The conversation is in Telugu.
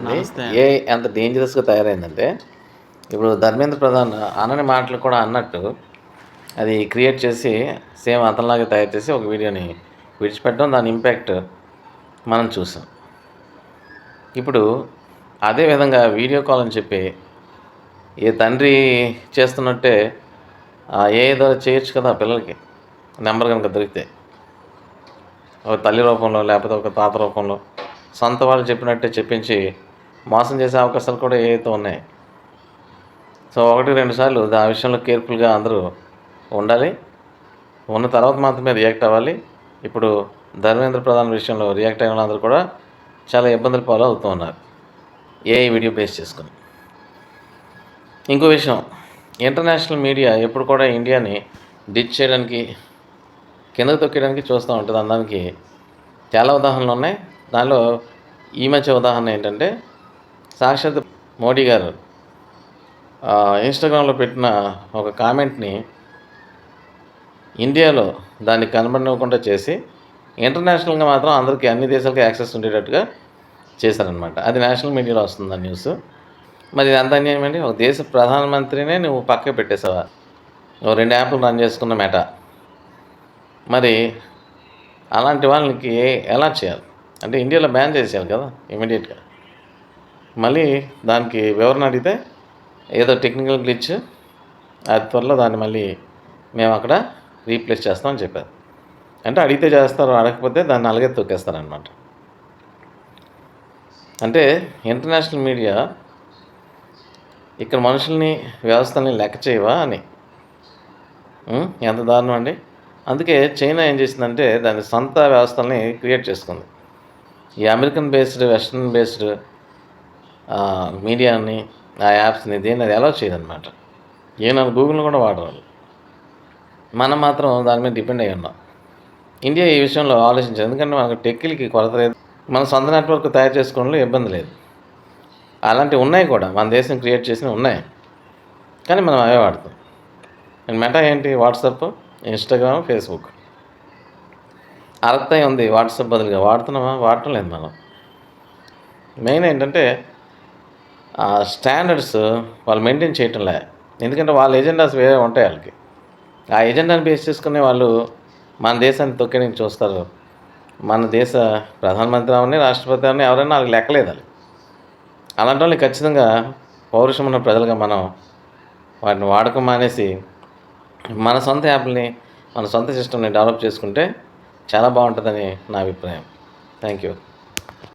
అండి. నమస్తే ఏ అండి. ఎంత డేంజరస్‌గా తయారైందంటే, ఇప్పుడు 'ధర్మేంద్ర ప్రధాన్' అనని మాటలు కూడా అన్నట్టు, అది క్రియేట్ చేసి సేమ్ అతనిలాగే తయారు చేసి ఒక వీడియోని విడిచిపెట్టడం, దాని ఇంపాక్ట్ మనం చూసాం. ఇప్పుడు అదే విధంగా వీడియో కాల్ అని చెప్పి, ఏ తండ్రి చేస్తున్నట్టే ఏదో చేయొచ్చు కదా పిల్లలకి, నంబర్ గనుక దొరికితే. ఒక తల్లి రూపంలో, లేకపోతే ఒక తాత రూపంలో, సొంత వాళ్ళు చెప్పినట్టే చెప్పించి మోసం చేసే అవకాశాలు కూడా ఏవైతే ఉన్నాయి. సో, 1, 2 సార్లు ఆ విషయంలో కేర్‌ఫుల్‌గా అందరూ ఉండాలి. ఉన్న తర్వాత మాత్రమే రియాక్ట్ అవ్వాలి. ఇప్పుడు 'ధర్మేంద్ర ప్రధాన్' విషయంలో రియాక్ట్ అయిన వాళ్ళందరూ కూడా చాలా ఇబ్బందుల పాలవుతూ ఉన్నారు. ఏఐ వీడియో బేస్ చేసుకొని. ఇంకో విషయం, ఇంటర్నేషనల్ మీడియా ఎప్పుడు కూడా ఇండియాని డిచ్ చేయడానికి, కిందకు తొక్కేయడానికి చూస్తూ ఉంటది. అనడానికి చాలా ఉదాహరణలున్నాయి. దానిలో ఈ మధ్య ఉదాహరణ ఏంటంటే, సాక్షాత్ మోడీ గారు ఇన్‌స్టాగ్రామ్‌లో పెట్టిన ఒక కామెంట్‌ని ఇండియాలో దాన్ని కనబడనివ్వకుండా చేసి, ఇంటర్నేషనల్‌గా మాత్రం అందరికీ, అన్ని దేశాలకి యాక్సెస్ ఉండేటట్టుగా చేశారనమాట. అది నేషనల్ మీడియాలో వస్తుంది ఆ న్యూసు. మరి ఇది ఎంత అన్యాయం అండి? ఒక దేశ ప్రధానమంత్రినే నువ్వు పక్కకి పెట్టేసావా? ఓ 2 యాప్‌లు రన్ చేసుకున్న మెటా. మరి అలాంటి వాళ్ళకి ఎలా చేయాలి? అంటే ఇండియాలో బ్యాన్ చేసేయాలి కదా ఇమ్మీడియేట్‌గా. మళ్ళీ దానికి వివరణ అడిగితే ఏదో టెక్నికల్ గ్లిచ్, అది త్వరలో దాన్ని మళ్ళీ మేము అక్కడ రీప్లేస్ చేస్తామని చెప్పారు. అంటే అడిగితే చేస్తారు, అడగకపోతే దాన్ని అలాగే తొక్కేస్తారనమాట. అంటే ఇంటర్నేషనల్ మీడియా ఇక్కడ మనుషుల్ని, వ్యవస్థల్ని లెక్క చేయవా అని. ఎంత దారుణం అండి. అందుకే చైనా ఏం చేసిందంటే దాని సొంత వ్యవస్థల్ని క్రియేట్ చేసుకుంది. ఈ అమెరికన్ బేస్డ్, వెస్టర్న్ బేస్డ్ మీడియాని, ఆ యాప్స్‌ని దేన్ని అది అలౌ చేయదనమాట. ఈవెన్ గూగుల్‌ని కూడా వాడరు వాళ్ళు. మనం మాత్రం దాని మీద డిపెండ్ అయ్యి ఉన్నాం. ఇండియా ఈ విషయంలో ఆలోచించదు. ఎందుకంటే మనకు టెక్కీలకి కొరత లేదు. మన సొంత నెట్వర్క్ తయారు చేసుకోవడంలో ఇబ్బంది లేదు. అలాంటివి ఉన్నాయి కూడా, మన దేశం క్రియేట్ చేసినవి ఉన్నాయి. కానీ మనం అవే వాడతాం. అండ్ మెటా ఏంటి? WhatsApp, Instagram, Facebook. అరక్తాయి ఉంది వాట్సాప్ బదులుగా. వాడుతున్నామా? వాడటం లేదు మనం. మెయిన్ ఏంటంటే స్టాండర్డ్స్ వాళ్ళు మెయింటైన్ చేయటంలే. ఎందుకంటే వాళ్ళ ఎజెండాస్ వేరే ఉంటాయి వాళ్ళకి. ఆ ఎజెండాని బేస్ చేసుకుని వాళ్ళు మన దేశాన్ని తొక్కేయడానికి చూస్తారు. మన దేశ ప్రధానమంత్రి అవని, రాష్ట్రపతి అవని, ఎవరైనా వాళ్ళకి లెక్కలేదు ఆళ్ళకి. అలాంటి వాళ్ళని ఖచ్చితంగా పౌరుషం ఉన్న ప్రజలుగా మనం వాటిని వాడకం మానేసి, మన సొంత యాప్‌లని, మన సొంత సిస్టమ్‌ని డెవలప్ చేసుకుంటే చాలా బాగుంటుందని నా అభిప్రాయం. Thank you.